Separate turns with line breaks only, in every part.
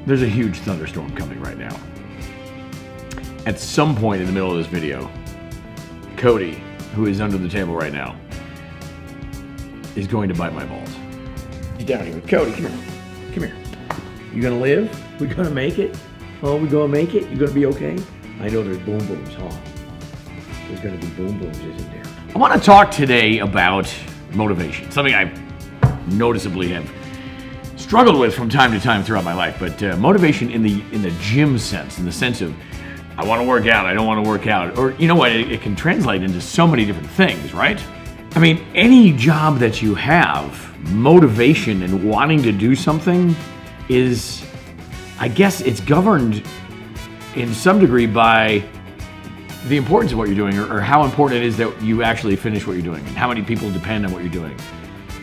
There's a huge thunderstorm coming right now. At some point in the middle of this video, Cody, who is under the table right now, is going to bite my balls. He's down here. Cody, come here. Come here. You gonna live? We gonna make it? Oh, we gonna make it? You gonna be okay? I know there's boom booms, huh? There's gonna be boom booms, isn't there? I want to talk today about motivation, something I noticeably have struggled with from time to time throughout my life. But motivation in the gym sense, in the sense of I want to work out, I don't want to work out, or you know what? It can translate into so many different things, right? I mean, any job that you have, motivation and wanting to do something is, I guess it's governed in some degree by the importance of what you're doing, or how important it is that you actually finish what you're doing, and how many people depend on what you're doing.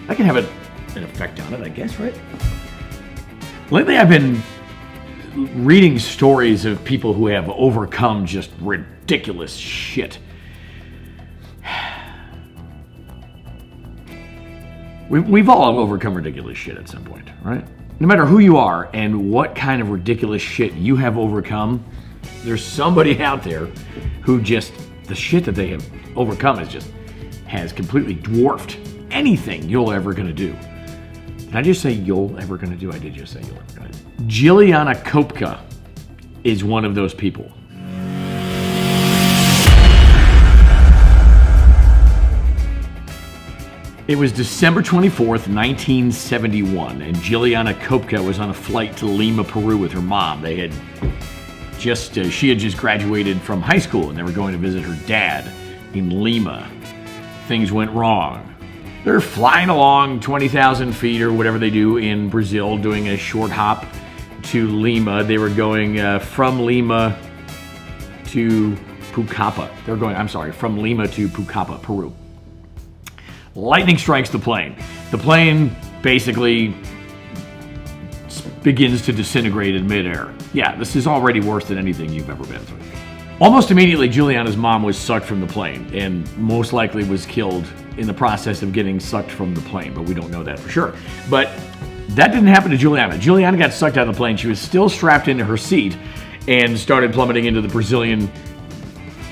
That can have an effect on it, I guess, right? Lately, I've been reading stories of people who have overcome just ridiculous shit. We've all overcome ridiculous shit at some point, right? No matter who you are and what kind of ridiculous shit you have overcome, there's somebody out there who just, the shit that they have overcome has completely dwarfed anything you're ever gonna do. Did I just say you're ever gonna do? I did just say you're ever gonna do. Jiliana Kopka is one of those people. It was December 24th, 1971, and Jiliana Kopka was on a flight to Lima, Peru with her mom. They had she had just graduated from high school, and they were going to visit her dad in Lima. Things went wrong. They're flying along 20,000 feet or whatever they do in Brazil, doing a short hop to Lima. They were going from Lima to Pucallpa. From Lima to Pucallpa, Peru. Lightning strikes the plane. The plane basically begins to disintegrate in midair. Yeah, this is already worse than anything you've ever been through. Almost immediately, Juliana's mom was sucked from the plane and most likely was killed in the process of getting sucked from the plane, but we don't know that for sure. But that didn't happen to Juliana. Juliana got sucked out of the plane. She was still strapped into her seat and started plummeting into the Brazilian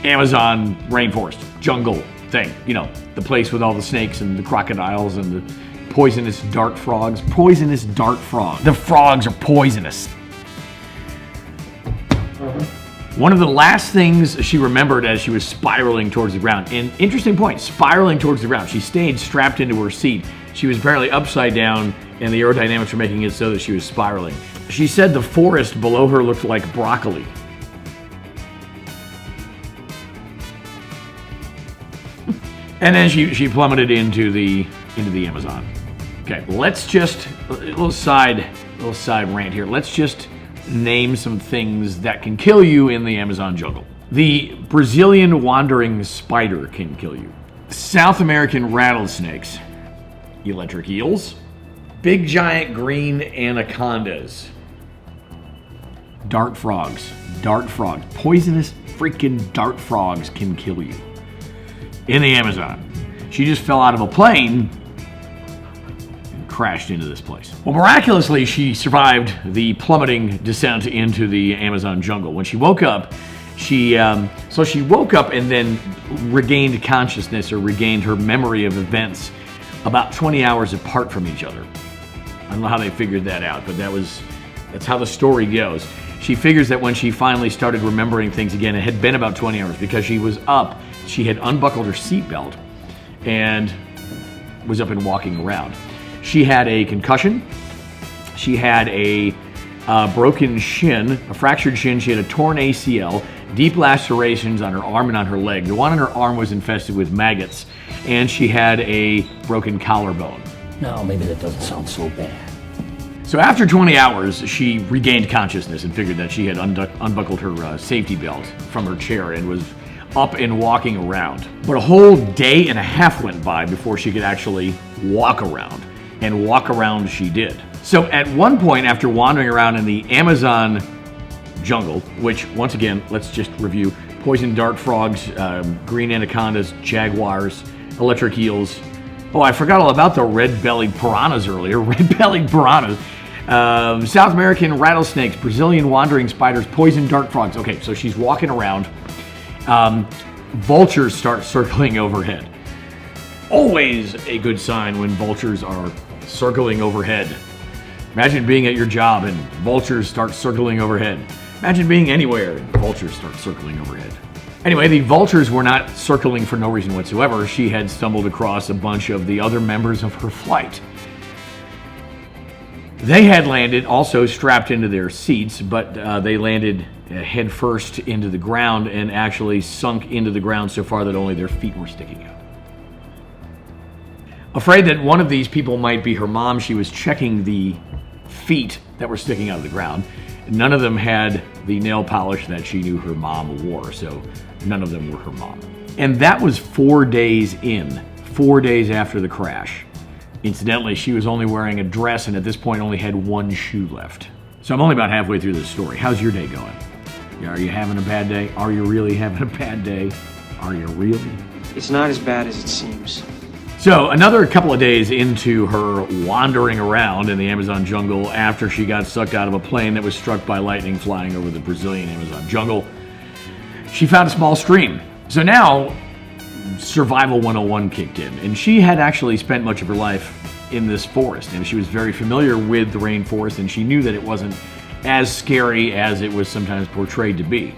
Amazon rainforest, jungle thing. You know, the place with all the snakes and the crocodiles and the poisonous dart frogs. Poisonous dart frogs. The frogs are poisonous. One of the last things she remembered as she was spiraling towards the ground, and interesting point, spiraling towards the ground. She stayed strapped into her seat. She was apparently upside down, and the aerodynamics were making it so that she was spiraling. She said the forest below her looked like broccoli. And then she plummeted into the Amazon. Okay, let's just a little side rant here. Let's just name some things that can kill you in the Amazon jungle. The Brazilian wandering spider can kill you. South American rattlesnakes, electric eels, big giant green anacondas, dart frogs, poisonous freaking dart frogs can kill you in the Amazon. She just fell out of a plane and crashed into this place. Well, miraculously, she survived the plummeting descent into the Amazon jungle. When she woke up, she woke up and then regained consciousness, or regained her memory of events about 20 hours apart from each other. I don't know how they figured that out, but that's how the story goes. She figures that when she finally started remembering things again, it had been about 20 hours because she was up. She had unbuckled her seatbelt and was up and walking around. She had a concussion. She had a broken shin, a fractured shin. She had a torn ACL, deep lacerations on her arm and on her leg. The one on her arm was infested with maggots, and she had a broken collarbone.
No, maybe that doesn't sound so bad.
So after 20 hours, she regained consciousness and figured that she had unbuckled her safety belt from her chair and was up and walking around. But a whole day and a half went by before she could actually walk around. And walk around she did. So at one point, after wandering around in the Amazon jungle, which once again, let's just review: poison dart frogs, green anacondas, jaguars, electric eels. Oh, I forgot all about the red-bellied piranhas earlier. Red-bellied piranhas. South American rattlesnakes, Brazilian wandering spiders, poison dart frogs. Okay, so she's walking around. Vultures start circling overhead. Always a good sign when vultures are circling overhead. Imagine being at your job and vultures start circling overhead. Imagine being anywhere and vultures start circling overhead. Anyway, the vultures were not circling for no reason whatsoever. She had stumbled across a bunch of the other members of her flight. They had landed also strapped into their seats, but they landed head first into the ground and actually sunk into the ground so far that only their feet were sticking out. Afraid that one of these people might be her mom, she was checking the feet that were sticking out of the ground. None of them had the nail polish that she knew her mom wore, so none of them were her mom. And that was 4 days in, 4 days after the crash. Incidentally, she was only wearing a dress and at this point only had one shoe left. So I'm only about halfway through this story. How's your day going? Are you having a bad day? Are you really having a bad day? Are you really?
It's not as bad as it seems.
So another couple of days into her wandering around in the Amazon jungle after she got sucked out of a plane that was struck by lightning flying over the Brazilian Amazon jungle, she found a small stream. So now Survival 101 kicked in, and she had actually spent much of her life in this forest, and she was very familiar with the rainforest, and she knew that it wasn't as scary as it was sometimes portrayed to be.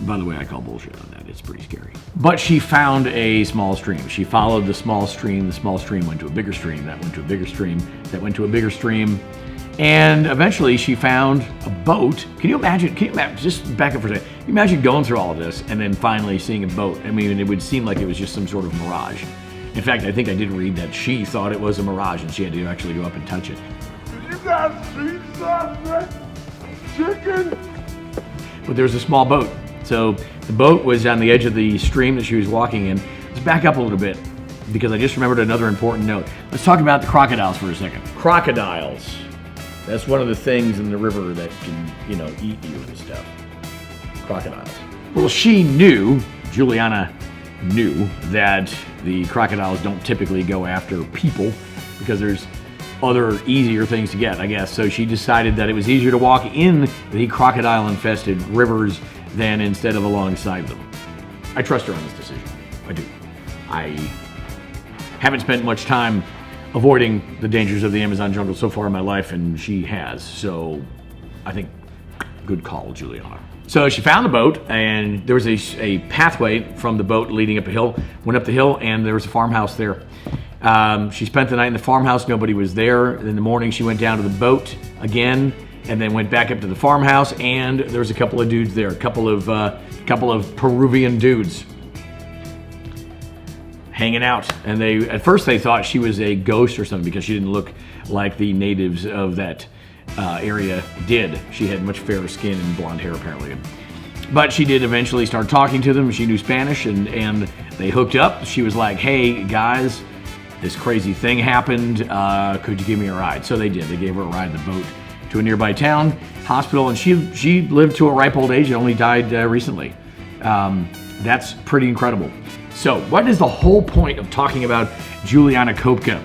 By the way, I call bullshit on that. It's pretty scary. But she found a small stream. She followed the small stream. The small stream went to a bigger stream. That went to a bigger stream. That went to a bigger stream. And eventually she found a boat. Can you imagine, just back up for a second. Can you imagine going through all of this and then finally seeing a boat? I mean, it would seem like it was just some sort of mirage. In fact, I think I did read that she thought it was a mirage and she had to actually go up and touch it.
You got street sausage, chicken.
But there was a small boat. So the boat was on the edge of the stream that she was walking in. Let's back up a little bit because I just remembered another important note. Let's talk about the crocodiles for a second. Crocodiles. That's one of the things in the river that can, eat you and stuff. Crocodiles. Well, Juliana knew that the crocodiles don't typically go after people because there's other easier things to get, I guess. So she decided that it was easier to walk in the crocodile-infested rivers than instead of alongside them. I trust her on this decision. I do. I haven't spent much time avoiding the dangers of the Amazon jungle so far in my life, and she has. So I think good call, Juliana. So she found the boat, and there was a pathway from the boat leading up a hill, went up the hill, and there was a farmhouse there. She spent the night in the farmhouse. Nobody was there. In the morning, she went down to the boat again, and then went back up to the farmhouse, and there was a couple of dudes there, a couple of Peruvian dudes hanging out. And at first they thought she was a ghost or something because she didn't look like the natives of that area did. She had much fairer skin and blonde hair apparently. But she did eventually start talking to them. She knew Spanish, and they hooked up. She was like, "Hey guys, this crazy thing happened. Could you give me a ride?" So they did. They gave her a ride in the boat to a nearby town, hospital, and she lived to a ripe old age and only died recently. That's pretty incredible. So what is the whole point of talking about Juliana Kopka?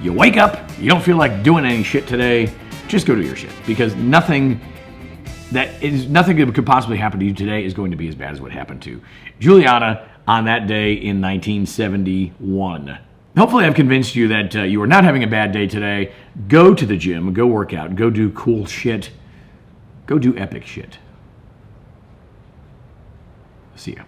You wake up, you don't feel like doing any shit today, just go do your shit, because nothing that could possibly happen to you today is going to be as bad as what happened to Juliana on that day in 1971. Hopefully I've convinced you that you are not having a bad day today. Go to the gym, go work out, go do cool shit, go do epic shit. See ya.